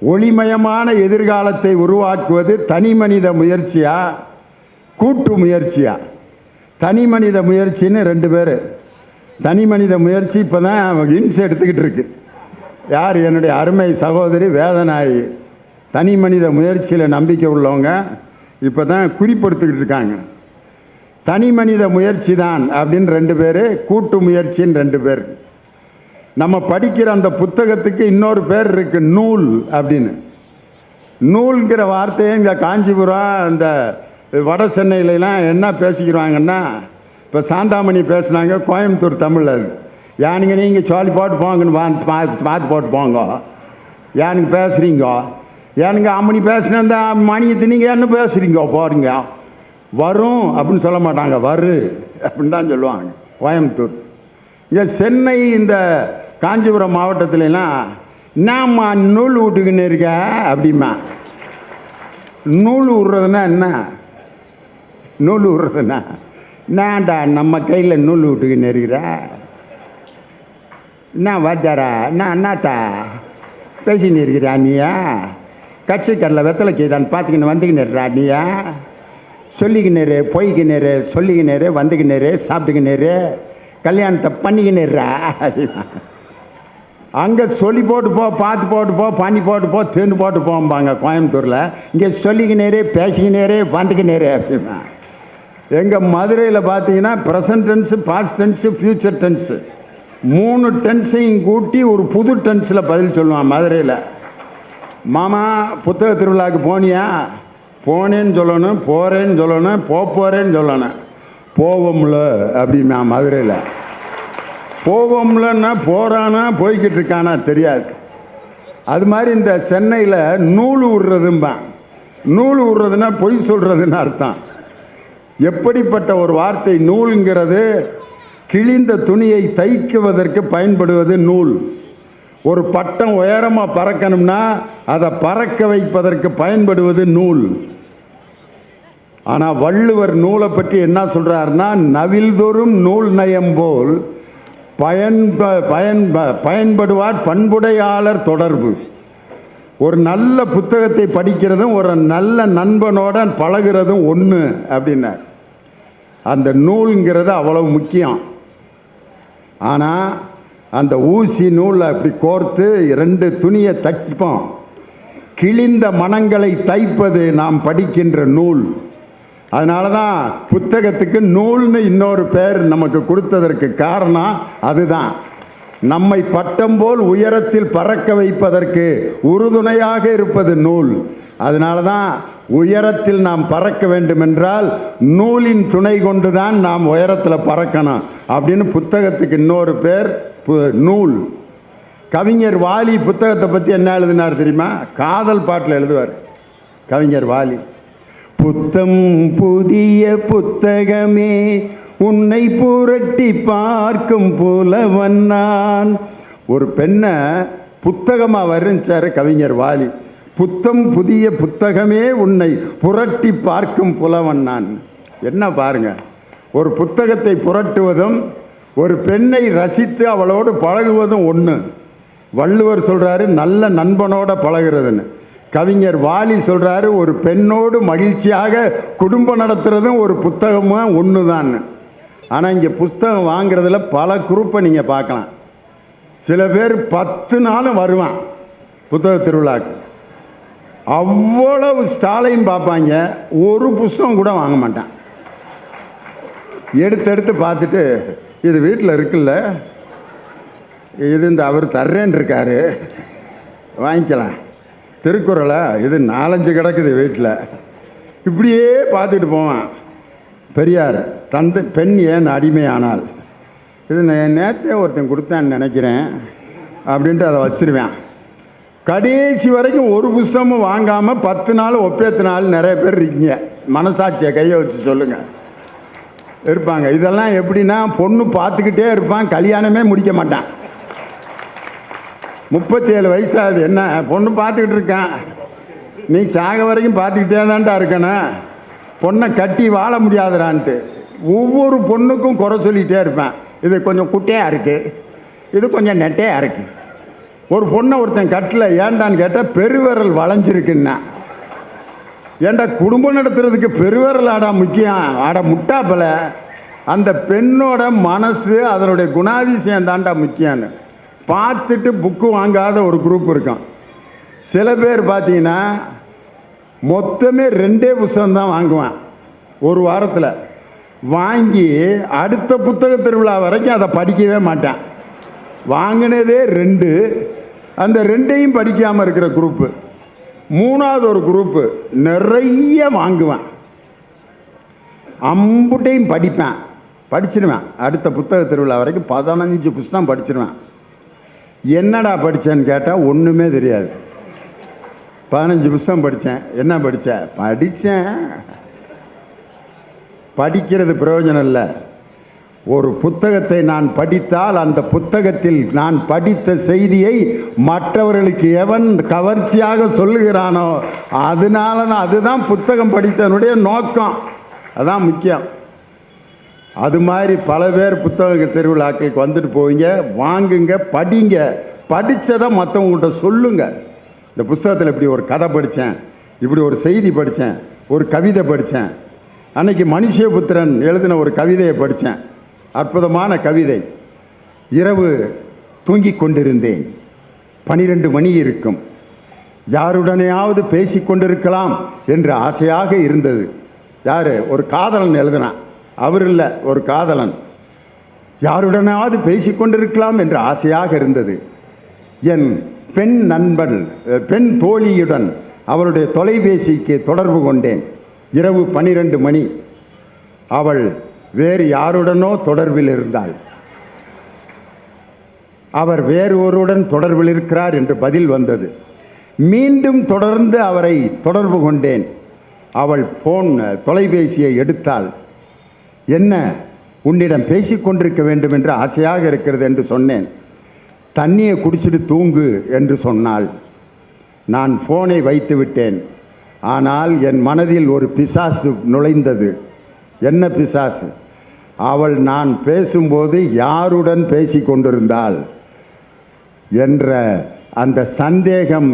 ஒளிமயமான எதிர்காலத்தை உருவாக்குவது தனி மனித முயற்சியா கூட்டு முயற்சியா? தனி மனித முயற்சின்னு 2 பேர். தனி மனித முயற்சி இப்போ தான் இன்ஸ் எடுத்துக்கிட்டு இருக்கு. யார்? என்னுடைய அருமை சகோதரி வேதநாயகி. தனி மனித முயற்சியில் நம்பிக்கை உள்ளவங்க இப்போ தான் குறிப்படுத்திக்கிட்டு இருக்காங்க. தனி மனித முயற்சி தான் அப்படின்னு 2 பேர், கூட்டு முயற்சின்னு 2 பேர். நம்ம படிக்கிற அந்த புத்தகத்துக்கு இன்னொரு பேர் இருக்கு, நூல் அப்படின்னு. நூல்ங்கிற வார்த்தையை இங்கே காஞ்சிபுரம், இந்த வட சென்னையிலலாம் என்ன பேசிக்கிறாங்கன்னா, இப்போ சாந்தாமணி பேசுனாங்க கோயம்புத்தூர் தமிழில். அது ஏனுங்க நீங்கள் சொல்லி போட்டு போங்கன்னு பார்த்து போட்டு போங்க, ஏனுங்க பேசுகிறீங்க, ஏனுங்க அம்மனி பேசுனா மணியத்தை நீங்கள் என்ன பேசுகிறீங்க போகிறீங்க, வரும் அப்படின்னு சொல்ல மாட்டாங்க, வரு அப்படின்னு தான் சொல்லுவாங்க கோயம்புத்தூர். இங்கே சென்னை இந்த காஞ்சிபுரம் மாவட்டத்துலலாம் என்னம்மா நூல் விட்டுக்கின்னு இருக்க அப்படிமா. நூல் விட்றதுன்னா என்ன? நூல் விட்றதுன்னா என்னடா நம்ம கையில் நூல் விட்டுக்கின்னு இருக்கிற, என்ன வாத்தியாரா, என்னத்தா பேசின்னு இருக்கிறா நீயா, கட்சிக்கரில் வெத்தலை கீதான்னு பார்த்துக்கின்னு வந்துக்கின்னு நீயா, சொல்லிக்கினேரு போய்க்கினேரு சொல்லிக்கினேரு வந்துக்கினேரு சாப்பிட்டுக்கினேரு கல்யாணத்தை பண்ணிக்கினேர்றா. அங்கே சொல்லி போட்டு போ, பார்த்து போட்டு போ, பண்ணி போட்டு போ, தேர்ந்து போட்டு போம்பாங்க கோயம்புத்தூரில். இங்கே சொல்லிக்கினேரு பேசிக்கினேரு வந்துக்கினேரு அப்படின்னா. எங்கள் மதுரையில் பார்த்தீங்கன்னா present tense, past tense, future tense 3 டென்ஸையும் கூட்டி ஒரு புது டென்ஸில் பதில் சொல்லுவான் மதுரையில். மாமா புத்தக திருவிழாவுக்கு போனியா? போனேன்னு சொல்லணும், போகிறேன்னு சொல்லணும், போகிறேன்னு சொல்லணும். போவோம்ல அப்படின்னா மதுரையில். போவோம்லன்னா போகிறானா போய்கிட்டு இருக்கானா தெரியாது. அது மாதிரி இந்த சென்னையில் நூல் விடுறதும்பான். நூல் விடுறதுன்னா பொய் சொல்கிறதுன்னு அர்த்தம். எப்படிப்பட்ட ஒரு வார்த்தை நூலுங்கிறது? கிழிந்த துணியை தைக்குவதற்கு பயன்படுவது நூல். ஒரு பட்டம் உயரமாக பறக்கணும்னா அதை பறக்க வைப்பதற்கு பயன்படுவது நூல். ஆனால் வள்ளுவர் நூலை பற்றி என்ன சொல்கிறாருன்னா, நவில்தொறும் நூல் நயம் போல் பயன்படுவார் பண்புடையாளர் தொடர்பு. ஒரு நல்ல புத்தகத்தை படிக்கிறதும் ஒரு நல்ல நண்பனோட பழகிறதும் ஒன்று அப்படின்னார். அந்த நூலுங்கிறது அவ்வளவு முக்கியம். ஆனால் அந்த ஊசி நூலை அப்படி கோர்த்து 2 துணியை தைப்போம். கிழிந்த மனங்களை தைப்பது நாம் படிக்கின்ற நூல். அதனால தான் புத்தகத்துக்கு நூல்னு இன்னொரு பேர் நமக்கு கொடுத்ததற்கு காரணம் அதுதான். நம்மை பட்டம் போல் உயரத்தில் பறக்க வைப்பதற்கு உறுதுணையாக இருப்பது நூல். அதனால தான் உயரத்தில் நாம் பறக்க வேண்டுமென்றால் நூலின் துணை கொண்டு தான் நாம் உயரத்தில் பறக்கணும் அப்படின்னு புத்தகத்துக்கு இன்னொரு பேர் நூல். கவிஞர் வாலி புத்தகத்தை பற்றி என்ன எழுதினார் தெரியுமா? காதல் பாட்டில் எழுதுவார் கவிஞர் வாலி. புத்தம் புதிய புத்தகமே உன்னை புரட்டி பார்க்கும் புலவன் நான். ஒரு பெண்ணை புத்தகமாக வர்ணிச்சார் கவிஞர் வாலி. புத்தம் புதிய புத்தகமே உன்னை புரட்டி பார்க்கும் புலவன் நான். என்ன பாருங்க, ஒரு புத்தகத்தை புரட்டுவதும் ஒரு பெண்ணை ரசித்து அவளோடு பழகுவதும் ஒன்று. வள்ளுவர் சொல்கிறாரு நல்ல நண்பனோட பழகிறதுன்னு. கவிஞர் வாலி சொல்கிறாரு ஒரு பெண்ணோடு மகிழ்ச்சியாக குடும்பம் நடத்துகிறதும் ஒரு புத்தகமாக ஒன்று தான். ஆனால் இங்கே புத்தகம் வாங்கிறதுல பல குரூப்பை நீங்கள் பார்க்கலாம். சில பேர் 10 நாளும் வருவான் புத்தக திருவிழாக்கு, அவ்வளவு ஸ்டாலையும் பார்ப்பாங்க, ஒரு புஸ்தகம் கூட வாங்க மாட்டான். எடுத்து பார்த்துட்டு இது வீட்டில் இருக்குல்ல, இது இந்த அவர் தர்றேன்னு இருக்காரு வாங்கிக்கலாம், திருக்குறளை இது 4-5 கிடக்குது வீட்டில், இப்படியே பார்த்துட்டு போவான். பெரியார் தந்தை பெண் ஏன் அடிமையானால், இது நேற்றே ஒருத்தன் கொடுத்தான்னு நினைக்கிறேன் அப்படின்ட்டு அதை வச்சிருவேன். கடைசி வரைக்கும் ஒரு புஸ்தகமும் வாங்காமல் 10 நாள் ஒப்பேத்து நாள் நிறைய பேர் இருக்கீங்க. மனசாட்சியை கையை வச்சு சொல்லுங்கள் இருப்பாங்க. இதெல்லாம் எப்படின்னா பொண்ணு பார்த்துக்கிட்டே இருப்பான், கல்யாணமே முடிக்க மாட்டான். 37 வயசாகுது, என்ன பொண்ணு பார்த்துக்கிட்டு இருக்கான், நீ சாக வரைக்கும் பார்த்துக்கிட்டே தான்டா இருக்கணும், பொண்ணை கட்டி வாழ முடியாதுடான்ட்டு. ஒவ்வொரு பொண்ணுக்கும் குறை சொல்லிகிட்டே இருப்பேன். இது கொஞ்சம் குட்டையாக இருக்குது, இது கொஞ்சம் நெட்டையாக இருக்குது, ஒரு பொண்ணை ஒருத்தன் கட்டல, ஏண்டான்னு கேட்டால் பெருவிரல் வளைஞ்சிருக்குன்னா. ஏண்டா குடும்பம் நடத்துறதுக்கு பெருவிரல் ஆடா முக்கியம்? ஆட முட்டாப்பல. அந்த பெண்ணோட மனசு, அதனுடைய குணாதிசயம் தாண்டா முக்கியம்னு பார்த்துட்டு புக்கு வாங்காத ஒரு குரூப் இருக்கான். சில பேர் பார்த்தீங்கன்னா மொத்தமே 2 புத்தகம் தான் வாங்குவான் ஒரு வாரத்தில். வாங்கி அடுத்த புத்தக திருவிழா வரைக்கும் அதை படிக்கவே மாட்டான். வாங்கினதே 2, அந்த 2ஐயும் படிக்காமல் இருக்கிற குரூப்பு. 3வது ஒரு குரூப்பு நிறைய வாங்குவேன், அம்புட்டையும் படிப்பேன், படிச்சிடுவேன். அடுத்த புத்தக திருவிழா வரைக்கும் 15 புத்தகம் படிச்சிடுவேன். என்னடா படித்தேன்னு கேட்டால் ஒன்றுமே தெரியாது. 15 புத்தகம் படித்தேன். என்ன படித்தேன்? படிக்கிறது பிரயோஜனம் இல்லை. ஒரு புத்தகத்தை நான் படித்தால் அந்த புத்தகத்தில் நான் படித்த செய்தியை மற்றவர்களுக்கு எவன் கவர்ச்சியாக சொல்லுகிறானோ அதனால தான், அதுதான் புத்தகம் படித்தனுடைய நோக்கம், அதான் முக்கியம். அது மாதிரி பல பேர் புத்தக திருவிழாக்களுக்கு வந்துட்டு போவீங்க, வாங்குங்க, படிங்க. படித்ததை மற்றவங்கள்ட்ட சொல்லுங்க. இந்த புத்தகத்தில் இப்படி ஒரு கதை படித்தேன், இப்படி ஒரு செய்தி படித்தேன், ஒரு கவிதை படித்தேன். அன்னைக்கு மனுஷபுத்திரன் எழுதின ஒரு கவிதையை படித்தேன், அற்புதமான கவிதை. இரவு தூங்கிக் கொண்டிருந்தேன், 12 மணி இருக்கும், யாருடனேயாவது பேசி கொண்டிருக்கலாம் என்று ஆசையாக இருந்தது. யார்? ஒரு காதலன் எழுதினான். அவர் இல்லை, ஒரு காதலன். யாருடனாவது பேசி கொண்டிருக்கலாம் என்று ஆசையாக இருந்தது. என் பெண் தோழியுடன் அவளுடைய தொலைபேசிக்கு தொடர்பு கொண்டேன். இரவு 12 மணி. அவள் வேறு யாருடனோ தொடர்பில் இருந்தாள். அவர் வேறு ஒருவருடன் தொடர்பில் இருக்கிறார் என்று பதில் வந்தது. மீண்டும் தொடர்ந்து அவரை தொடர்பு கொண்டேன். அவள் தொலைபேசியை எடுத்தாள். என்ன, உன்னிடம் பேசிக்கொண்டிருக்க வேண்டும் என்று ஆசையாக இருக்கிறது என்று சொன்னேன். தண்ணியை குடிச்சிட்டு தூங்கு என்று சொன்னாள். நான் ஃபோனை வைத்து விட்டேன். ஆனால் என் மனதில் ஒரு பிசாசு நுழைந்தது. என்ன பிசாசு? அவள் நான் பேசும்போது யாருடன் பேசி கொண்டிருந்தாள் என்ற அந்த சந்தேகம்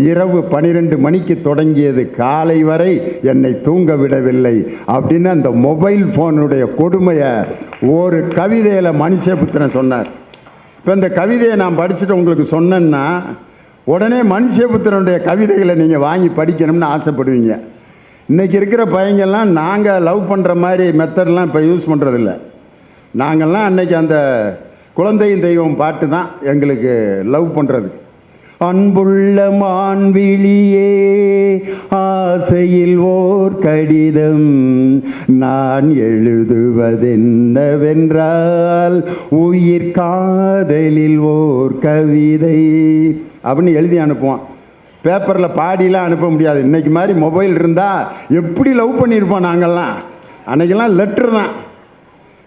இரவு 12 மணிக்கு தொடங்கியது. காலை வரை என்னை தூங்க விடவில்லை. அப்படின்னு அந்த மொபைல் ஃபோனுடைய கொடுமையை ஒரு கவிதையில் மனுஷபுத்திரன் சொன்னார். இப்போ இந்த கவிதையை நான் படிச்சுட்டு உங்களுக்கு சொன்னேன்னா உடனே மனுஷபுத்திரனுடைய கவிதைகளை நீங்கள் வாங்கி படிக்கணும்னு ஆசைப்படுவீங்க. இன்றைக்கி இருக்கிற பையங்கள்லாம் நாங்கள் லவ் பண்ணுற மாதிரி மெத்தட்லாம் இப்போ யூஸ் பண்ணுறதில்ல. நாங்கள்லாம் அன்றைக்கி அந்த குழந்தையின் தெய்வம் பாட்டு தான் எங்களுக்கு லவ் பண்ணுறதுக்கு. அன்புள்ள மான்விழியே, ஆசையில் ஓர் கடிதம் நான் எழுதுவதென்னவென்றால் உயிர் காதலில் ஓர் கவிதை அப்படின்னு எழுதி அனுப்புவான். பேப்பரில் பாடிலாம் அனுப்ப முடியாது. இன்றைக்கி மாதிரி மொபைல் இருந்தால் எப்படி லவ் பண்ணியிருப்போம் நாங்கள்லாம். அன்றைக்கெல்லாம் லெட்ரு தான்.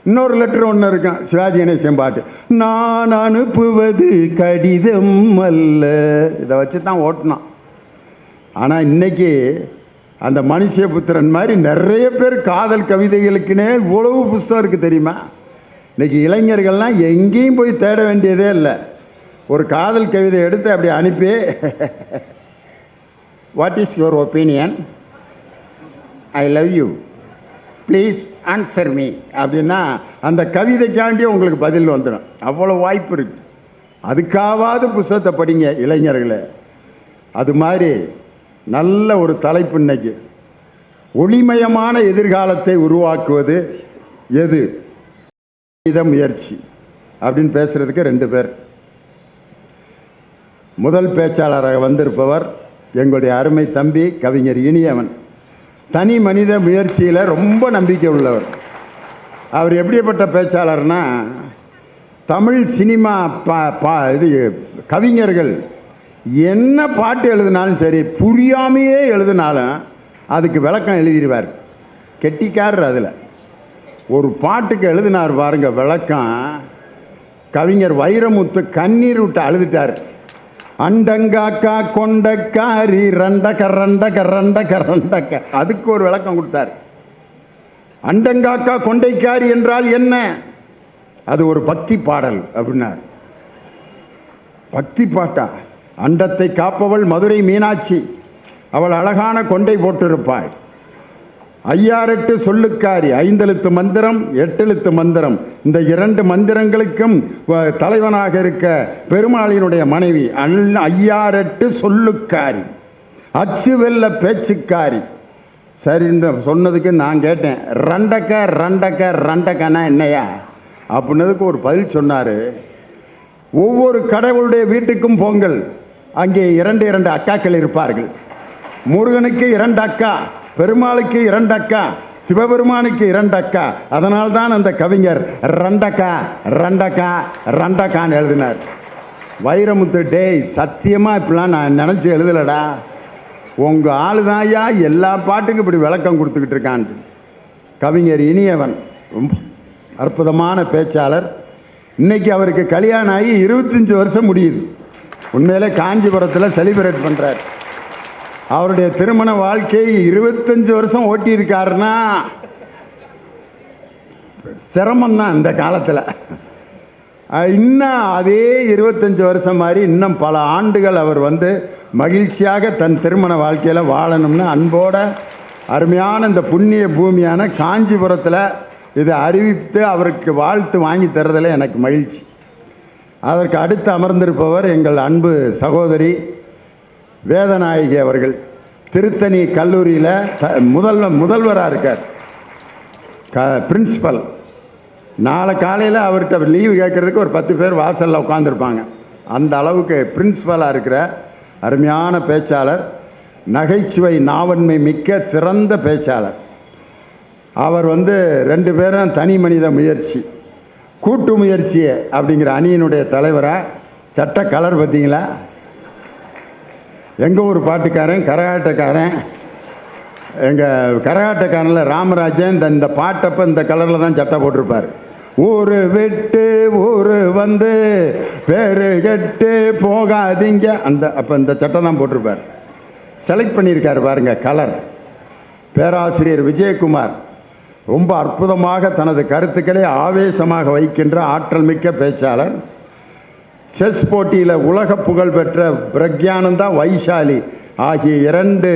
இன்னொரு லெட்ரு ஒன்று இருக்கும், சிவாஜி கணேசன் பாட்டு, நான் அனுப்புவது கடிதம் அல்ல. இதை வச்சு தான் ஓட்டினோம். ஆனால் இன்றைக்கி அந்த மனுஷபுத்திரன் மாதிரி நிறைய பேர் காதல் கவிதைகளுக்குன்னே இவ்வளவு புஸ்தகம் இருக்குது தெரியுமா? இன்றைக்கி இளைஞர்கள்லாம் எங்கேயும் போய் தேட வேண்டியதே இல்லை. ஒரு காதல் கவிதை எடுத்து அப்படி அனுப்பி what is your opinion, I love you, please answer me அப்படின்னா அந்த கவிதைக்காண்டியே உங்களுக்கு பதில் வந்துடும். அவ்வளோ வாய்ப்பு இருக்குது. அதுக்காவது புத்தகத்தை படிங்க இளைஞர்களே. அது மாதிரி நல்ல ஒரு தலைப்பு இன்னைக்கு, ஒளிமயமான எதிர்காலத்தை உருவாக்குவது எது? மனித முயற்சி அப்படின்னு பேசுகிறதுக்கு 2 பேர். முதல் பேச்சாளராக வந்திருப்பவர் எங்களுடைய அருமை தம்பி கவிஞர் இனியவன். தனி மனித முயற்சியில் ரொம்ப நம்பிக்கை உள்ளவர். அவர் எப்படிப்பட்ட பேச்சாளர்னா, தமிழ் சினிமா இது கவிஞர்கள் என்ன பாட்டு எழுதினாலும் சரி, புரியாமையே எழுதினாலும் அதுக்கு விளக்கம் எழுதிடுவார். கெட்டிக்காரர். அதில் ஒரு பாட்டுக்கு எழுதினார் பாருங்க விளக்கம். கவிஞர் வைரமுத்து கண்ணீர் விட்டு அழுதுட்டார். அண்டங்காக்கா கொண்டக்காரி ரண்டக ரண்டக ரண்டக ரண்டக்க, அதுக்கு ஒரு விளக்கம் கொடுத்தார். அண்டங்காக்கா கொண்டைக்காரி என்றால் என்ன? அது ஒரு பக்தி பாடல் அப்படின்னார். பக்தி பாட்டா? அண்டத்தை காப்பவள் மதுரை மீனாட்சி, அவள் அழகான கொண்டை போட்டிருப்பாள். 58 சொல்லுக்காரி, 5 எழுத்து மந்திரம், 8 எழுத்து மந்திரம். இந்த 2 மந்திரங்களுக்கும் தலைவனாக இருக்க பெருமாளினுடைய மனைவி 58 சொல்லுக்காரி, அச்சு வெல்ல பேச்சுக்காரி. சரின்னு சொன்னதுக்கு நான் கேட்டேன், ரண்டக்கன்னா என்னையா அப்படின்னதுக்கு ஒரு பதில் சொன்னார். ஒவ்வொரு கடவுளுடைய வீட்டுக்கும் போங்கள், அங்கே 2 அக்காக்கள் இருப்பார்கள். முருகனுக்கு 2 அக்கா, பெருமாளுக்கு 2 அக்கா, சிவபெருமானுக்கு 2 அக்கா. அதனால்தான் அந்த கவிஞர் ரண்டக்கான்னு எழுதினார். வைரமுத்து, டேய் சத்தியமாக இப்படிலாம் நான் நினச்சி எழுதலடா, உங்கள் ஆளு தான் ஐயா எல்லா பாட்டுக்கும் இப்படி விளக்கம் கொடுத்துக்கிட்டு இருக்கான். கவிஞர் இனியவன் ரொம்ப அற்புதமான பேச்சாளர். இன்னைக்கு அவருக்கு கல்யாணம் ஆகி 25 வருஷம் முடியுது. உண்மையிலே காஞ்சிபுரத்தில் செலிப்ரேட் பண்ணுறார். அவருடைய திருமண வாழ்க்கை 25 வருஷம் ஓட்டியிருக்காருன்னா சிரமம்தான் இந்த காலத்தில். இன்னும் அதே 25 வருஷம் மாதிரி இன்னும் பல ஆண்டுகள் அவர் மகிழ்ச்சியாக தன் திருமண வாழ்க்கையில் வாழணும்னு அன்போட அருமையான இந்த புண்ணிய பூமியான காஞ்சிபுரத்தில் இதை அறிவித்து அவருக்கு வாழ்த்து வாங்கி தரதில் எனக்கு மகிழ்ச்சி. அதற்கு அடுத்து அமர்ந்திருப்பவர் எங்கள் அன்பு சகோதரி வேதநாயகி அவர்கள். திருத்தணி கல்லூரியில் முதல்வராக இருக்கார், பிரின்சிபல். நாளை காலையில் அவர்கிட்ட லீவு கேட்குறதுக்கு ஒரு 10 பேர் வாசலில் உட்காந்துருப்பாங்க. அந்த அளவுக்கு பிரின்சிபலாக இருக்கிற அருமையான பேச்சாளர், நகைச்சுவை நாவன்மை மிக்க சிறந்த பேச்சாளர். அவர் 2 பேரும் தனி மனித முயற்சி, கூட்டு முயற்சி அப்படிங்கிற அணியினுடைய தலைவராக. சட்ட கலர் பார்த்தீங்களா? எங்கள் ஊர் பாட்டுக்காரன் கரகாட்டக்காரன், எங்கள் கரகாட்டக்காரனில் ராமராஜன் இந்த பாட்டப்போ இந்த கலரில் தான் சட்டை போட்டிருப்பார். ஊரு விட்டு ஊரு பேரு கெட்டு போகாதீங்க, அப்போ இந்த சட்டை தான் போட்டிருப்பார். செலக்ட் பண்ணியிருக்கார் பாருங்க கலர். பேராசிரியர் விஜயகுமார் ரொம்ப அற்புதமாக தனது கருத்துக்களை ஆவேசமாக வைக்கின்ற ஆற்றல் மிக்க பேச்சாளர். செஸ் போட்டியில் உலக புகழ் பெற்ற பிரக்யானந்தா, வைஷாலி ஆகிய 2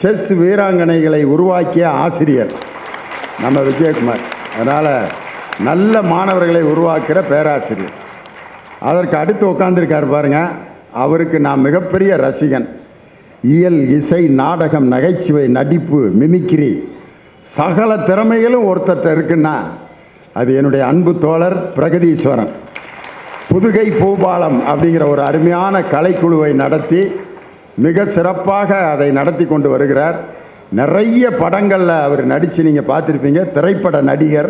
செஸ் வீராங்கனைகளை உருவாக்கிய ஆசிரியர் நம்ம விஜயகுமார். அதனால் நல்ல மாணவர்களை உருவாக்குகிற பேராசிரியர். அதற்கு அடுத்து உட்காந்துருக்கார் பாருங்க, அவருக்கு நான் மிகப்பெரிய ரசிகன். இயல், இசை, நாடகம், நகைச்சுவை, நடிப்பு, மிமிக்ரி, சகல திறமைகளும் ஒருத்தர் இருக்குன்னா அது என்னுடைய அன்பு தோழர் பிரகதீஸ்வரன். புதுகை பூபாலம் அப்படிங்கிற ஒரு அருமையான கலைக்குழுவை நடத்தி மிக சிறப்பாக அதை நடத்தி கொண்டு வருகிறார். நிறைய படங்களில் அவர் நடித்து நீங்கள் பார்த்துருப்பீங்க. திரைப்பட நடிகர்.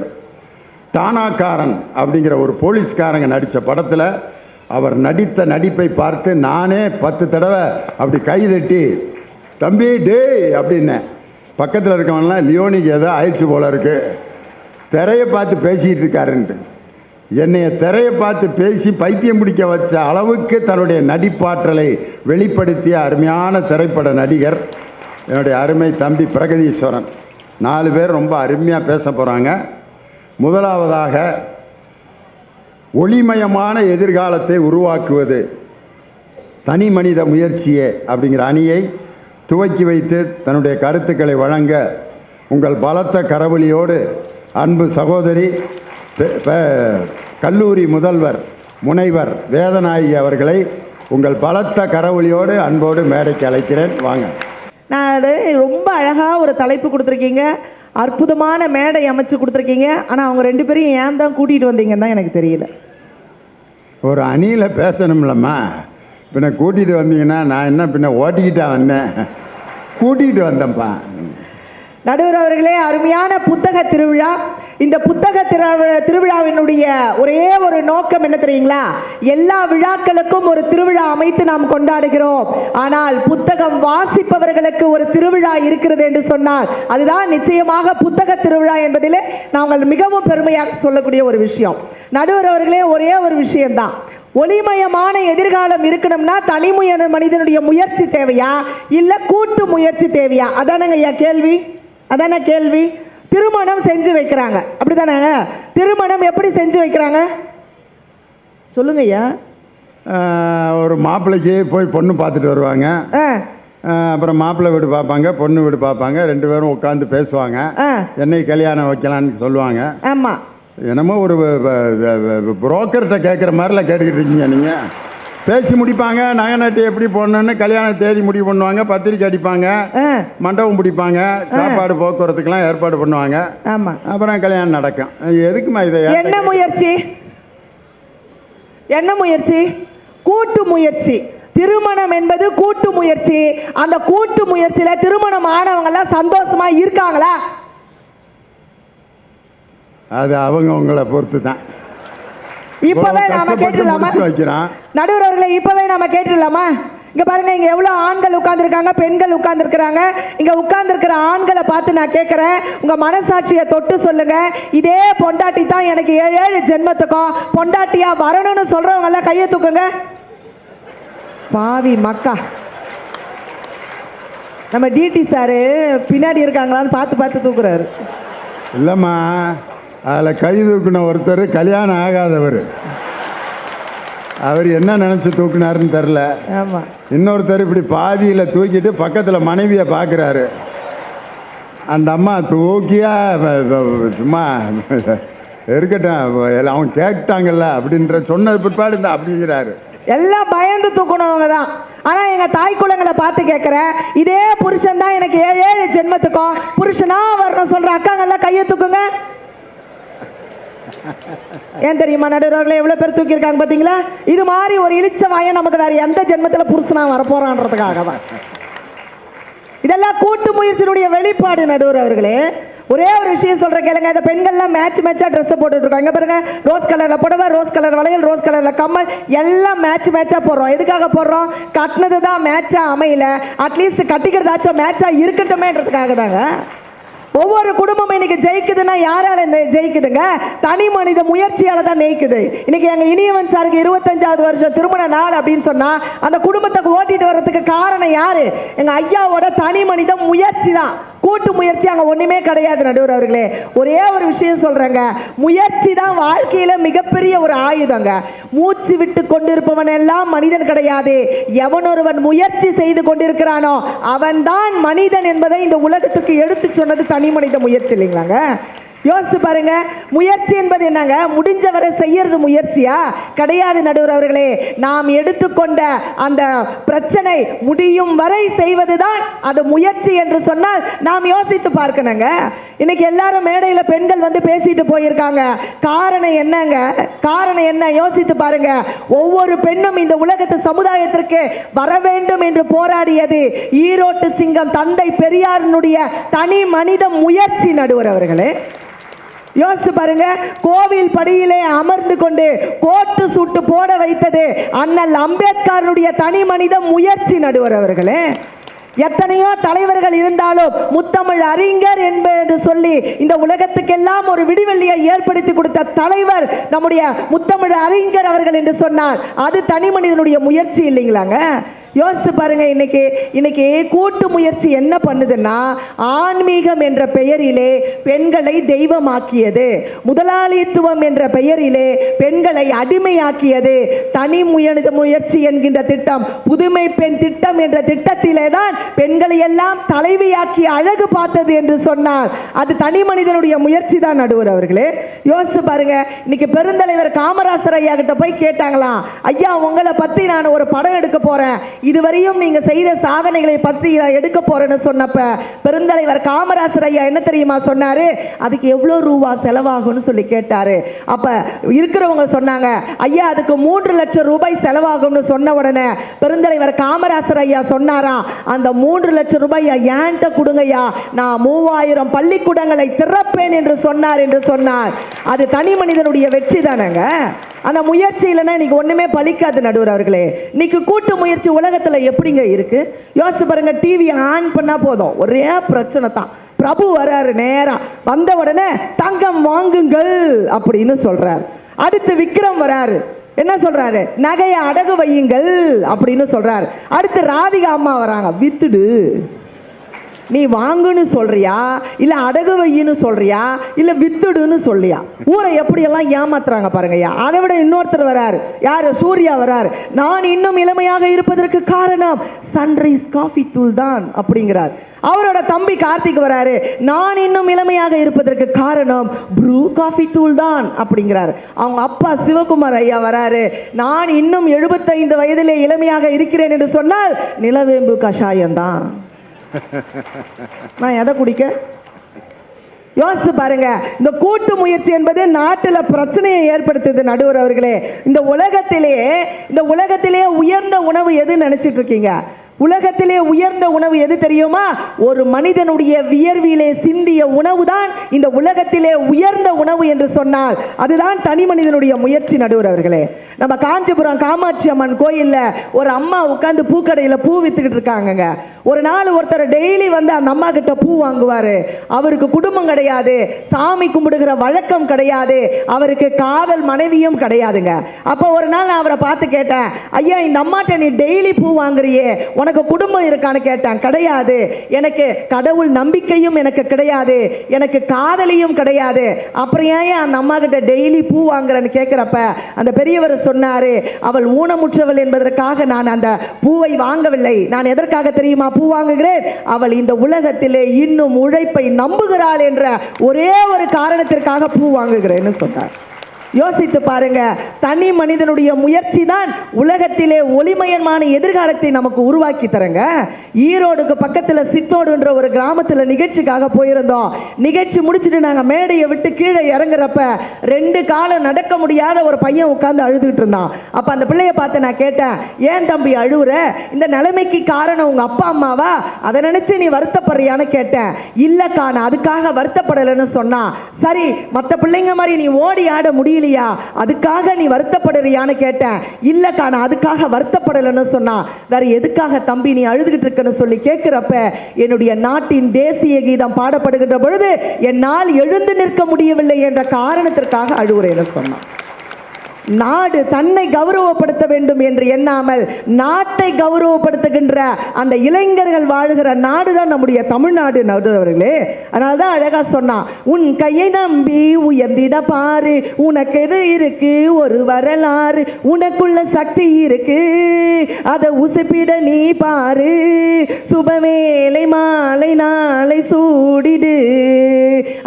டானாக்காரன் அப்படிங்கிற ஒரு போலீஸ்காரங்க நடித்த படத்தில் அவர் நடித்த நடிப்பை பார்த்து நானே 10 தடவை அப்படி கைதட்டி, தம்பி டே அப்படின்னேன். பக்கத்தில் இருக்கவங்கலாம் லியோனிக்கு ஏதோ ஆயிடுச்சு போல இருக்கு, திரையை பார்த்து பேசிகிட்டு இருக்காருன்ட்டு. என்னைய திரையை பார்த்து பேசி பைத்தியம் பிடிக்க வச்ச அளவுக்கு தன்னுடைய நடிப்பாற்றலை வெளிப்படுத்திய அருமையான திரைப்பட நடிகர் என்னுடைய அருமை தம்பி பிரகதீஸ்வரன். 4 பேர் ரொம்ப அருமையாக பேச போகிறாங்க. முதலாவதாக ஒளிமயமான எதிர்காலத்தை உருவாக்குவது தனி மனித முயற்சியே அப்படிங்கிற அணியை துவக்கி வைத்து தன்னுடைய கருத்துக்களை வழங்க உங்கள் பலத்த கரவொலியோடு அன்பு சகோதரி கல்லூரி முதல்வர் முனைவர் வேதநாயகி அவர்களை உங்கள் பலத்த கரவொலியோடு அன்போடு மேடைக்கு அழைக்கிறேன். வாங்க. நான் அது ரொம்ப அழகாக ஒரு தலைப்பு கொடுத்துருக்கீங்க, அற்புதமான மேடை அமைச்சு கொடுத்துருக்கீங்க. ஆனால் அவங்க 2 பேரையும் ஏன் தான் கூட்டிகிட்டு வந்தீங்கன்னு தான் எனக்கு தெரியல. ஒரு அணியில் பேசணும்லம்மா, பின்ன கூட்டிகிட்டு வந்தீங்கன்னா நான் என்ன பின்ன ஓட்டிக்கிட்டா வந்தேன், கூட்டிகிட்டு வந்தேன்ப்பா. நடுவர் அவர்களே, அருமையான புத்தக திருவிழா. இந்த புத்தக திருவிழாவினுடைய ஒரே ஒரு நோக்கம் என்ன தெரியுங்களா? எல்லா விழாக்களுக்கும் ஒரு திருவிழா அமைத்து நாம் கொண்டாடுகிறோம். ஆனால் புத்தகம் வாசிப்பவர்களுக்கு ஒரு திருவிழா இருக்கிறது என்று சொன்னால் அதுதான் நிச்சயமாக புத்தக திருவிழா என்பதிலே நாங்கள் மிகவும் பெருமையாக சொல்லக்கூடிய ஒரு விஷயம். நடுவர் அவர்களே, ஒரே ஒரு விஷயம்தான். ஒளிமயமான எதிர்காலம் இருக்கணும்னா தனி மனிதனுடைய முயற்சி தேவையா இல்ல கூட்டு முயற்சி தேவையா? அதானங்க ஐயா கேள்வி, அதான கேள்வி. திருமணம் செஞ்சு வைக்கிறாங்க, அப்படித்தானே? திருமணம் எப்படி செஞ்சு வைக்கிறாங்க சொல்லுங்க ஐயா. ஒரு மாப்பிள்ளைக்கு போய் பொண்ணு பார்த்துட்டு வருவாங்க. அப்புறம் மாப்பிள்ளை வீடு பார்ப்பாங்க, பொண்ணு வீடு பார்ப்பாங்க. 2 பேரும் உட்காந்து பேசுவாங்க. என்னைக்கு கல்யாணம் வைக்கலான்னு சொல்லுவாங்க. ஆமாம், என்னமோ ஒரு புரோக்கர்கிட்ட கேட்குற மாதிரிலாம் கேட்டுக்கிட்டு இருக்கீங்க நீங்கள். பேசி முடிப்பாங்க, நகை நட்டு எப்படி போடணுன்னு கல்யாண தேதி முடிவு பண்ணுவாங்க, பத்திரிக்கை அடிப்பாங்க, மண்டபம் பிடிப்பாங்க, சாப்பாடு போக்குவரத்துக்கெல்லாம் ஏற்பாடு பண்ணுவாங்க. ஆமாம், அப்புறம் கல்யாணம் நடக்கும். எதுக்குமா இதை? என்ன முயற்சி? என்ன முயற்சி? கூட்டு முயற்சி. திருமணம் என்பது கூட்டு முயற்சி. அந்த கூட்டு முயற்சியில திருமணம் ஆனவங்க எல்லாம் சந்தோஷமா இருக்காங்களா? அது அவங்க உங்களை பொறுத்து தான். இப்பவே நாம கேட்டுடலாமா நடுவர் அவர்களை? இப்பவே நாம கேட்டுடலாமா? இங்க பாருங்க, இங்க எவ்வளவு ஆண்கள் உட்கார்ந்துருக்காங்க, பெண்கள் உட்கார்ந்துருக்காங்க. இங்க உட்கார்ந்துருக்கிற ஆண்களை பார்த்து நான் கேட்கிறேன், உங்க மனசாட்சியை தொட்டு சொல்லுங்க, இதே பொண்டாட்டி தான் எனக்கு 7 ஜென்மத்துக்கும் பொண்டாட்டியா வரணும்னு சொல்றவங்க எல்லாம் கையை தூக்குங்க. பாவி மக்கா, நம்ம டிடி சாரு பின்னாடி இருக்காங்களான்னு பார்த்து பார்த்து தூக்குறாரு. இல்லைம்மா, அதில் கை தூக்குன ஒருத்தர் கல்யாணம் ஆகாதவர். அவர் என்ன நினச்சி தூக்குனாருன்னு தெரில. ஆமாம், இன்னொருத்தர் இப்படி பாதியில் தூக்கிட்டு பக்கத்தில் மனைவியை பார்க்குறாரு. அந்த அம்மா தூக்கியா சும்மா இருக்கட்டும், அவங்க கேட்டாங்கல்ல அப்படின்ற சொன்னது பிற்பாடு இந்த அப்படிங்கிறாரு. எல்லாம் பயந்து தூக்கணவங்க தான். ஆனா எங்க தாய் குலங்களை பார்த்து கேட்கிறேன், இதே புருஷன் தான் எனக்கு 7 ஜென்மத்துக்கும் புருஷனா வரணும் சொல்ற அக்காங்கெல்லாம் கையை தூக்குங்க. ஏன் தெரியுமா நடுவர்களே, எவ்வளவு பேர் தூக்கி இருக்காங்க பாத்தீங்களா? இது மாதிரி ஒரு இழிச்ச வாயம் நமக்கு வேற எந்த ஜென்மத்துல புருஷனா வரப்போறான்றதுக்காக தான். இதெல்லாம் கூட்டு முயற்சியினுடைய வெளிப்பாடு நடுவர் அவர்களே. ஒரே ஒரு விஷயம் சொல்ற கேளுங்க, இந்த பெண்கள்லாம் மேட்சா ட்ரெஸ் போட்டுட்டு இருக்காங்க பாருங்க. ரோஸ் கலர்ல புடவை, ரோஸ் கலர் வளையல், ரோஸ் கலர்ல கம்மல், எல்லாம் மேட்சா போடுறோம். எதுக்காக போடுறோம்? கட்டினது தான் மேட்சா அமையல, அட்லீஸ்ட் கட்டிக்கிறதாச்சும் மேட்சா இருக்கட்டுமேன்றதுக்காக தாங்க. ஒவ்வொரு குடும்பமும் இன்னைக்கு ஜெயிக்குதுன்னா யாரால ஜெயிக்குதுங்க? தனி மனித முயற்சியால தான் ஜெயிக்குது. இன்னைக்கு எங்க இனியவன் சாருக்கு 25வது வருஷம் திருமண நாள் அப்படின்னு சொன்னா அந்த குடும்பத்தை ஓட்டிட்டு வர்றதுக்கு காரணம் யாரு? எங்க ஐயாவோட தனி மனித முயற்சி தான். கூட்டு முயற்சி அங்க ஒண்ணுமே கிடையாது நடுவர் அவர்களே. ஒரே ஒரு விஷயம் சொல்றேங்க, முயற்சி தான் வாழ்க்கையில மிகப்பெரிய ஒரு ஆயுதங்க. மூச்சு விட்டு கொண்டிருப்பவன் எல்லாம் மனிதன் கிடையாது. எவனொருவன் முயற்சி செய்து கொண்டிருக்கிறானோ அவன் தான் மனிதன் என்பதை இந்த உலகத்துக்கு எடுத்து சொன்னது தனி மனித முயற்சி இல்லைங்களாங்க? யோசிச்சு பாருங்க, முயற்சி என்பது என்னங்க? முடிஞ்சவரை செய்யறது முயற்சியா? கிடையாது நடுவர் அவர்களே. நாம் எடுத்துக்கொண்ட அந்த பிரச்சனை முடியும் வரை செய்வதுதான் அது முயற்சி என்று சொன்னால் நாம் யோசித்து பார்க்கணுங்க. இன்னைக்கு எல்லாரும் மேடையில பெண்கள் வந்து பேசிட்டு போயிருக்காங்க. காரணம் என்னங்க? காரணம் என்ன? யோசித்து பாருங்க. ஒவ்வொரு பெண்ணும் இந்த உலகத்து சமுதாயத்திற்கு வர வேண்டும் என்று போராடியது ஈரோட்டு சிங்கம் தந்தை பெரியாரினுடைய தனி மனித முயற்சி நடுவர் அவர்களே. யோசிச்சு பாருங்க, கோவில் படியிலே அமர்ந்து கொண்டு கோட்டு சூட்டு போட வைத்தது அண்ணல் அம்பேத்கருடைய தனி மனித முயற்சி நடுவர் அவர்களே. எத்தனையோ தலைவர்கள் இருந்தாலும் முத்தமிழ் அறிஞர் என்பது சொல்லி இந்த உலகத்துக்கெல்லாம் ஒரு விடிவெள்ளியை ஏற்படுத்தி கொடுத்த தலைவர் நம்முடைய முத்தமிழ் அறிஞர் அவர்கள் என்று சொன்னால் அது தனி மனிதனுடைய முயற்சி இல்லைங்களாங்க? யோசித்து பாருங்க. இன்னைக்கு கூட்டு முயற்சி என்ன பண்ணுதுன்னா, ஆன்மீகம் என்ற பெயரிலே பெண்களை தெய்வமாக்கியது, முதலாளித்துவம் என்ற பெயரிலே பெண்களை அடிமையாக்கியது. தனி முயற்சி என்கின்ற திட்டம், புதுமை பெண் திட்டம் என்ற திட்டத்திலே தான் பெண்களை எல்லாம் தலைவியாக்கி அழகு பார்த்தது என்று சொன்னால் அது தனி மனிதனுடைய முயற்சி தான் நடுவர் அவர்களே. யோசித்து பாருங்க. இன்னைக்கு பெருந்தலைவர் காமராசர் ஐயா கிட்ட போய் கேட்டாங்களாம், ஐயா உங்களை பத்தி நான் ஒரு படம் எடுக்க போறேன், இதுவரையும் நீங்க செய்த சாதனைகளை பற்றி எடுக்க போறேன்னு சொன்னப்ப பெருந்தலைவர் காமராசர் ஐயா என்ன தெரியுமா சொன்னாரு? அதுக்கு எவ்வளவு ரூபா செலவாகும்னு சொல்லி கேட்டாரு. அப்ப இருக்கிறவங்க சொன்னாங்க, ஐயா அதுக்கு 3 லட்சம் ரூபாய் செலவாகும்னு சொன்ன உடனே பெருந்தலைவர் காமராசர் ஐயா சொன்னாராம், அந்த 3 லட்சம் ரூபாய் ஏன்ட்ட கொடுங்கய்யா, நான் 3000 பள்ளிக்கூடங்களை திறப்பேன் என்று சொன்னார் என்று சொன்னார். அது தனி மனிதனுடைய வெற்றி தானங்க. அந்த முயற்சி இல்லைன்னா இன்னைக்கு ஒண்ணுமே பலிக்காது நடுவர் அவர்களே. இன்னைக்கு கூட்டு முயற்சி உலகத்துல எப்படிங்க இருக்கு? யோசிச்சு பாருங்க. டிவி ஆன் பண்ணா போதும், ஒரே பிரச்சனை தான். பிரபு வராரு, நேரா வந்த உடனே தங்கம் வாங்குங்கள் அப்படின்னு சொல்றாரு. அடுத்து விக்ரம் வராரு, என்ன சொல்றாரு? நகையை அடகு வையுங்கள் அப்படின்னு சொல்றாரு. அடுத்து ராதிகா அம்மா வராங்க, வித்துடு. நீ வாங்குன்னு சொல்றியா, இல்ல அடகு வையின்னு சொல்றியா, இல்ல வித்துடுன்னு சொல்லியா? ஊரை எப்படியெல்லாம் ஏமாத்துறாங்க பாருங்கய்யா. அதை விட இன்னொருத்தர் வராரு, யாரு? சூர்யா வராரு. நான் இன்னும் இளமையாக இருப்பதற்கு காரணம் சன்ரைஸ் காஃபி தூள் தான் அப்படிங்கிறார். அவரோட தம்பி கார்த்திக் வராரு, நான் இன்னும் இளமையாக இருப்பதற்கு காரணம் ப்ரூ காஃபி தூள் தான் அப்படிங்கிறார். அவங்க அப்பா சிவகுமார் ஐயா வராரு, நான் இன்னும் 75 வயதிலே இளமையாக இருக்கிறேன் என்று சொன்னால் நிலவேம்பு கஷாயம் தான். நான் எதை குடிக்க? யோசிச்சு பாருங்க. இந்த கூட்டு முயற்சி என்பது நாட்டில் பிரச்சனையை ஏற்படுத்துது நடுவர் அவர்களே. இந்த உலகத்திலே உயர்ந்த உணவு எது நினைச்சிட்டு இருக்கீங்க? உலகத்திலே உயர்ந்த உணவு எது தெரியுமா? ஒரு மனிதனுடைய வியர்விலே சிந்திய உணவு தான் இந்த உலகத்திலே உயர்ந்த உணவு என்று சொன்னால் அதுதான் தனி மனிதனுடைய முயற்சி நடுவர் அவர்களே. நம்ம காஞ்சிபுரம் காமாட்சி அம்மன் கோயில்ல ஒரு அம்மா உட்கார்ந்து பூக்கடையில் பூ வித்துக்கிட்டு இருக்காங்க. ஒரு நாள் ஒருத்தர் டெய்லி வந்து அந்த அம்மா கிட்ட பூ வாங்குவாரு. அவருக்கு குடும்பம் கிடையாது, சாமி கும்பிடுகிற வழக்கம் கிடையாது, அவருக்கு காதல் மனைவியும் கிடையாதுங்க. அப்போ ஒரு நாள் நான் அவரை பார்த்து கேட்டேன், ஐயா இந்த அம்மாட்ட நீ டெய்லி பூ வாங்குறியே, உனக்கு குடும்பம் இருக்கான்னு கேட்டேன். கிடையாது, எனக்கு கடவுள் நம்பிக்கையும் எனக்கு கிடையாது, எனக்கு காதலியும் கிடையாது. அப்புறம் ஏன் அந்த அம்மா கிட்ட டெய்லி பூ வாங்குறேன்னு கேட்கிறப்ப அந்த பெரியவர் சொன்னாரு, அவள் ஊனமுற்றவள் என்பதற்காக நான் அந்த பூவை வாங்கவில்லை. நான் எதற்காக தெரியுமா பூ வாங்குகிறேன்? அவள் இந்த உலகத்திலே இன்னும் உழைப்பை நம்புகிறாள் என்ற ஒரே ஒரு காரணத்திற்காக பூ வாங்குகிறேன்னு சொன்னார். யோசித்து பாருங்க. தனி மனிதனுடைய முயற்சி தான் உலகத்திலே ஒளிமயமான எதிர்காலத்தை நமக்கு உருவாக்கி தரங்க. ஈரோடுக்கு பக்கத்தில் சித்தோடுன்ற ஒரு கிராமத்தில் நிகழ்ச்சிக்காக போயிருந்தோம். நிகழ்ச்சி முடிச்சுட்டு நாங்கள் மேடையை விட்டு கீழே இறங்குறப்ப 2 காலம் நடக்க முடியாத ஒரு பையன் உட்கார்ந்து அழுதுகிட்டு இருந்தான். அப்போ அந்த பிள்ளைய பார்த்து நான் கேட்டேன், ஏன் தம்பி அழுவுற? இந்த நிலைமைக்கு காரணம் உங்க அப்பா அம்மாவா? அதை நினைச்சு நீ வருத்தப்படுறியான்னு கேட்டேன். இல்லக்கா நான் அதுக்காக வருத்தப்படலைன்னு சொன்னா. சரி, மற்ற பிள்ளைங்க மாதிரி நீ ஓடி ஆட முடியலையா, அதுக்காக நீ வருத்தப்படுறியான்னு கேட்டேன். இல்லக்கா நான் அதுக்காக வருத்தப்படலைன்னு சொன்னா. வேற எதுக்காக தம்பி நீ அழுதுகிட்டு இருக்கன்னு சொல்லி கேட்கிறப்ப என்னுடைய நாட்டின் தேசிய கீதம் பாடப்படுகின்ற பொழுது என்னால் எழுந்து நிற்க முடியவில்லை என்ற காரணத்திற்காக அழுவுறேன்னு சொன்னான். நாடு தன்னை கௌரவப்படுத்த வேண்டும் என்று எண்ணாமல் நாட்டை கௌரவப்படுத்துகின்ற அந்த இளைஞர்கள் வாழ்கிற நாடு தான் நம்முடைய தமிழ்நாடு நடுவர்களே. அதனால தான் அழகா சொன்னா, உன் கையை நம்பி உயர்ந்திட பாரு, உனக்கு எது இருக்கு ஒரு வரலாறு, உனக்குள்ள சக்தி இருக்கு அதை உசுப்பிட நீ பாரு, சுபவேலை மாலை நாளை சூடிடு,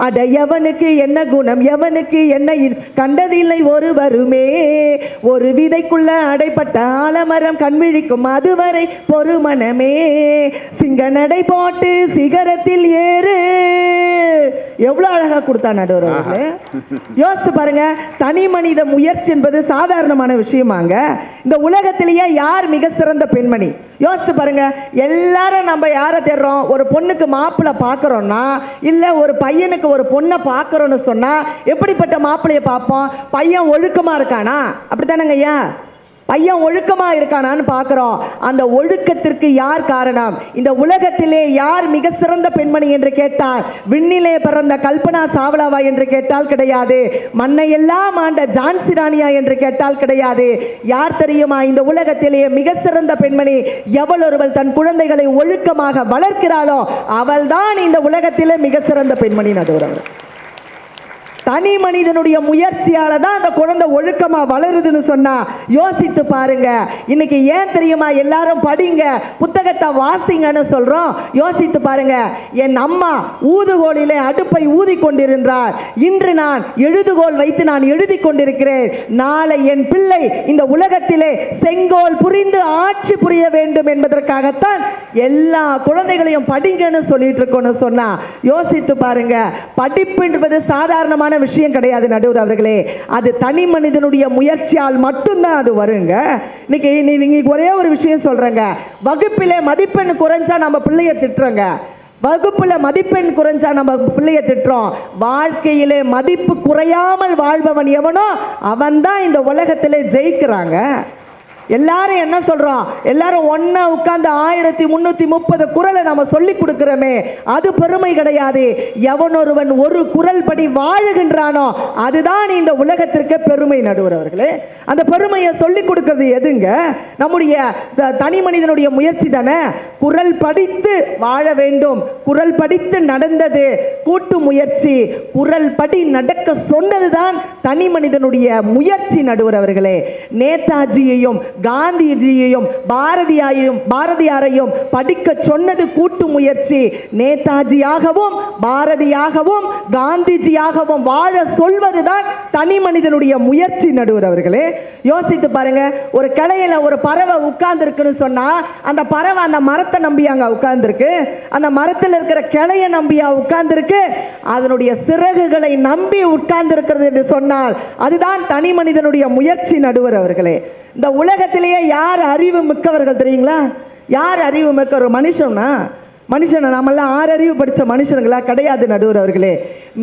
அட எவனுக்கு என்ன குணம் எவனுக்கு என்ன கண்டதில்லை ஒருவருமே, ஒரு விதைக்குள்ள அடைப்பட்ட ஆலமரம் கண்விழிக்கும் அதுவரை பொறுமனமே, சிங்க நடை போட்டு சிகரத்தில் ஏறு. எவ்வளவு அழகா கொடுத்தா நடுவர். யோசிச்சு பாருங்க. தனி மனித முயற்சி என்பது சாதாரணமான விஷயமாங்க. இந்த உலகத்திலேயே யார் மிக சிறந்த பெண்மணி? யோசிச்சு பாருங்க. எல்லாரும் நம்ம யாரை தேடுறோம்? ஒரு பொண்ணுக்கு மாப்பிள்ளை பார்க்கறோம்னா, இல்ல ஒரு பையனுக்கு ஒரு பொண்ணை பார்க்கறோம்னு சொன்னா எப்படிப்பட்ட மாப்பிள்ளையை பார்ப்போம்? பையன் ஒழுக்கமா இருக்கானா? அப்படித்தானங்க ஐயா? பையன் ஒழுக்கமா இருக்கானான்னு பார்க்கிறோம். அந்த ஒழுக்கத்திற்கு யார் காரணம்? இந்த உலகத்திலே யார் மிக சிறந்த பெண்மணி என்று கேட்டால், விண்ணிலே பிறந்த கல்பனா சாவ்லாவா என்று கேட்டால் கிடையாது. மண்ணை எல்லாம் ஆண்ட ஜான்சி ராணியா என்று கேட்டால் கிடையாது. யார் தெரியுமா? இந்த உலகத்திலே மிக சிறந்த பெண்மணி எவள் ஒருவள் தன் குழந்தைகளை ஒழுக்கமாக வளர்க்கிறாளோ அவள் தான் இந்த உலகத்திலே மிக சிறந்த பெண்மணி நடுவர். தனி மனிதனுடைய முயற்சியால தான் அந்த குழந்தை ஒழுக்கமா வளருதுன்னு சொன்னா யோசித்து பாருங்க. இன்னைக்கு ஏன் தெரியுமா எல்லாரும் படிங்க, புத்தகத்தை வாசிங்கன்னு சொல்றோம்? யோசித்து பாருங்க. என் அம்மா ஊதுகோலிலே அடுப்பை ஊதி கொண்டிருந்தார். இன்று நான் எழுதுகோல் வைத்து நான் எழுதி கொண்டிருக்கிறேன். நாளை என் பிள்ளை இந்த உலகத்திலே செங்கோல் புரிந்து ஆட்சி புரிய வேண்டும் என்பதற்காகத்தான் எல்லா குழந்தைகளையும் படிங்கன்னு சொல்லிட்டு இருக்கோன்னு சொன்னா யோசித்து பாருங்க. படிப்பு என்பது சாதாரணமான விஷயம் கிடையாது நடுவர் அவர்களே. அது தனி மனிதனுடைய முயற்சியால் மட்டும்தான் அது வருங்க. இன்னைக்கு ஒரே ஒரு விஷயம் சொல்றேங்க. வகுப்பிலே மதிப்பெண் குறைஞ்சா நம்ம பிள்ளைய திட்டுறோங்க. வகுப்புல மதிப்பெண் குறைஞ்சா நம்ம பிள்ளைய திட்டுறோம். வாழ்க்கையிலே மதிப்பு குறையாமல் வாழ்பவன் எவனோ அவன் தான் இந்த உலகத்திலே ஜெயிக்கிறாங்க. எல்லாரும் என்ன சொல்றோம்? எல்லாரும் ஒண்ணா உட்கார்ந்து 1330 குறளை நம்ம சொல்லி கொடுக்கிறோமே, அது பெருமை கிடையாது. எவனொருவன் ஒரு குறள் படி வாழுகின்றானோ அதுதான் இந்த உலகத்திற்கு பெருமை. நடுவர் அவர்களே, அந்த பெருமையை சொல்லி கொடுக்கிறது எதுங்க? நம்முடைய தனி மனிதனுடைய முயற்சி தானே. குறள் படித்து வாழ வேண்டும், குறள் படித்து நடந்தது கூட்டு முயற்சி, குறள் படி நடக்க சொன்னதுதான் தனி மனிதனுடைய முயற்சி. நடுவர் அவர்களே, நேதாஜியையும் காந்திஜியையும் பாரதியாரையும் படிக்க சொன்னது கூட்டு முயற்சி. நேதாஜியாகவும் பாரதியாகவும் காந்திஜியாகவும் வாழ சொல்வதுதான் தனி மனிதனுடைய முயற்சி. நடுவர் அவர்களே, யோசித்து பாருங்க. ஒரு கிளையில ஒரு பறவை உட்கார்ந்து இருக்குன்னு சொன்னா, அந்த பறவை அந்த மரத்தை நம்பி அங்க உட்கார்ந்து இருக்கு, அந்த மரத்தில் இருக்கிற கிளைய நம்பியா உட்கார்ந்து இருக்கு, அதனுடைய சிறகுகளை நம்பி உட்கார்ந்து இருக்கிறது என்று சொன்னால் அதுதான் தனி மனிதனுடைய முயற்சி. நடுவர் அவர்களே, இந்த உலகத்திலேயே யார் அறிவு மிக்கவர்கள் தெரியுங்களா? யார் அறிவு மிக்க ஒரு மனுஷனை நாமெல்லாம் 6 அறிவு படித்த மனுஷனுங்களா? கிடையாது. நடுவர் அவர்களே,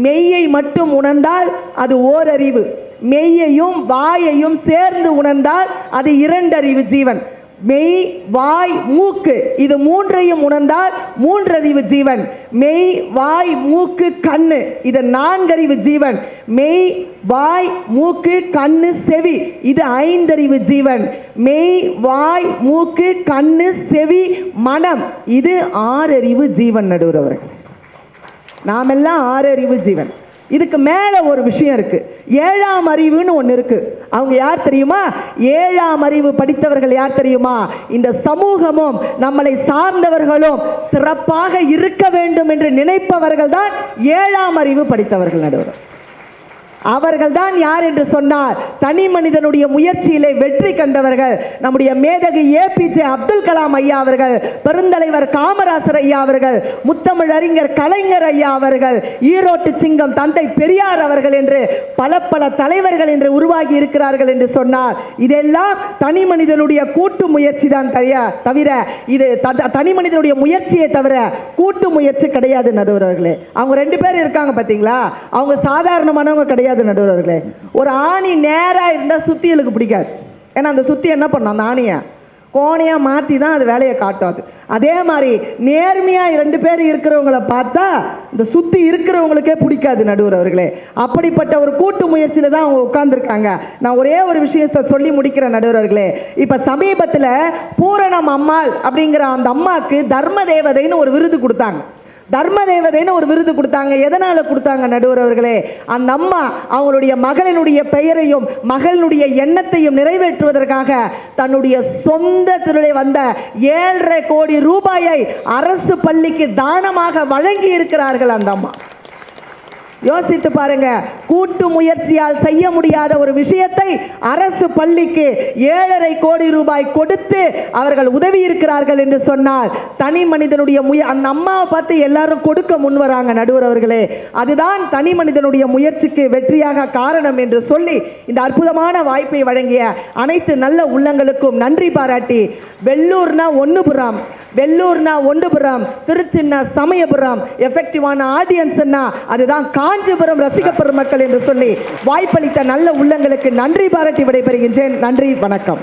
மெய்யை மட்டும் உணர்ந்தால் அது ஓரறிவு, மெய்யையும் வாயையும் சேர்ந்து உணர்ந்தால் அது 2 அறிவு ஜீவன். மெய், வாய், மூக்கு இது 3ஐயும் உணர்ந்தால் 3 அறிவு ஜீவன். மெய், வாய், மூக்கு, கண்ணு இது 4 அறிவு ஜீவன். மெய், வாய், மூக்கு, கண்ணு, செவி இது 5 அறிவு ஜீவன். மெய், வாய், மூக்கு, கண்ணு, செவி, மனம் இது 6 அறிவு ஜீவன். நடுவர் அவர்கள், நாமெல்லாம் 6 அறிவு ஜீவன். இதுக்கு மேல ஒரு விஷயம் இருக்கு, 7ஆம் அறிவுன்னு ஒன்று இருக்கு. அவங்க யார் தெரியுமா? 7ஆம் அறிவு படித்தவர்கள் யார் தெரியுமா? இந்த சமூகமும் நம்மளை சார்ந்தவர்களும் சிறப்பாக இருக்க வேண்டும் என்று நினைப்பவர்கள் தான் 7ஆம் அறிவு படித்தவர்கள். நடுவர் அவர்கள் தான் யார் என்று சொன்னால், தனி மனிதனுடைய முயற்சியிலே வெற்றி கண்டவர்கள். நம்முடைய மேதகு APJ அப்துல் கலாம் ஐயா அவர்கள், பெருந்தலைவர் காமராசர் ஐயா அவர்கள், முத்தமிழ் அறிஞர் கலைஞர் ஐயா அவர்கள், ஈரோட்டு சிங்கம் தந்தை பெரியார் அவர்கள் என்று பல தலைவர்கள் என்று உருவாகி இருக்கிறார்கள் என்று சொன்னால் இதெல்லாம் தனி மனிதனுடைய கூட்டு முயற்சி தான் தவிர, இது தனி மனிதனுடைய முயற்சியை தவிர கூட்டு முயற்சி கிடையாது. நடுவர்களே, அவங்க 2 பேர் இருக்காங்க பார்த்தீங்களா, அவங்க சாதாரணமானவங்க கிடையாது. நடுவர்களே, ஒரு ஆணி நேரா இருந்தா சுத்தியலுக்கு பிடிக்காது. ஏன்னா அந்த சுத்தி என்ன பண்ண, அந்த ஆணியை கோணையா மாற்றி தான் அது வேலையை காட்டாது. அதே மாதிரி நேர்மையா 2 பேர் இருக்கிறவங்களை பார்த்தா இந்த சுத்தி இருக்கிறவங்களுக்கே பிடிக்காது. நடுவர் அவர்களே, அப்படிப்பட்ட ஒரு கூட்டு முயற்சியில தான் அவங்க உட்கார்ந்துருக்காங்க. நான் ஒரே ஒரு விஷயத்தை சொல்லி முடிக்கிறேன். நடுவர் அவர்களே, இப்ப சமீபத்தில் பூரணம் அம்மாள் அப்படிங்கிற அந்த அம்மாக்கு தர்ம தேவதைன்னு ஒரு விருது கொடுத்தாங்க. தர்ம தேவதைன்னு ஒரு விருது கொடுத்தாங்க. எதனால கொடுத்தாங்க? நடுவர் அவர்களே, அந்த அம்மா அவங்களுடைய மகளினுடைய பெயரையும் மகளினுடைய எண்ணத்தையும் நிறைவேற்றுவதற்காக தன்னுடைய சொந்த திருளை வந்த 7.5 கோடி ரூபாயை அரசு பள்ளிக்கு தானமாக வழங்கி இருக்கிறார்கள் அந்த அம்மா. யோசித்து பாருங்க, கூட்டு முயற்சியால் செய்ய முடியாத ஒரு விஷயத்தை அரசு பள்ளிக்கு 7.5 கோடி ரூபாய் கொடுத்து அவர்கள் உதவி இருக்கிறார்கள் என்று சொன்னால் தனி மனிதனுடைய அந்த அம்மாவை பார்த்து எல்லாரும் கொடுக்க முன்வராங்க. நடுவர் அவர்களே, அதுதான் தனி மனிதனுடைய முயற்சிக்கு வெற்றியாக காரணம் என்று சொல்லி இந்த அற்புதமான வாய்ப்பை வழங்கிய அனைத்து நல்ல உள்ளங்களுக்கும் நன்றி பாராட்டி, வெள்ளூர்னா ஒன்றுபுறம், வெள்ளூர்னா ஒன்றுபுறம், திருச்சின்னா சமயபுரம், எஃபெக்டிவான ஆடியன்ஸ்னா அதுதான் காஞ்சிபுரம் ரசிக பெருமக்கள் என்று சொல்லி வாய்ப்பளித்த நல்ல உள்ளங்களுக்கு நன்றி பாராட்டி விடைபெறுகின்றேன். நன்றி, வணக்கம்.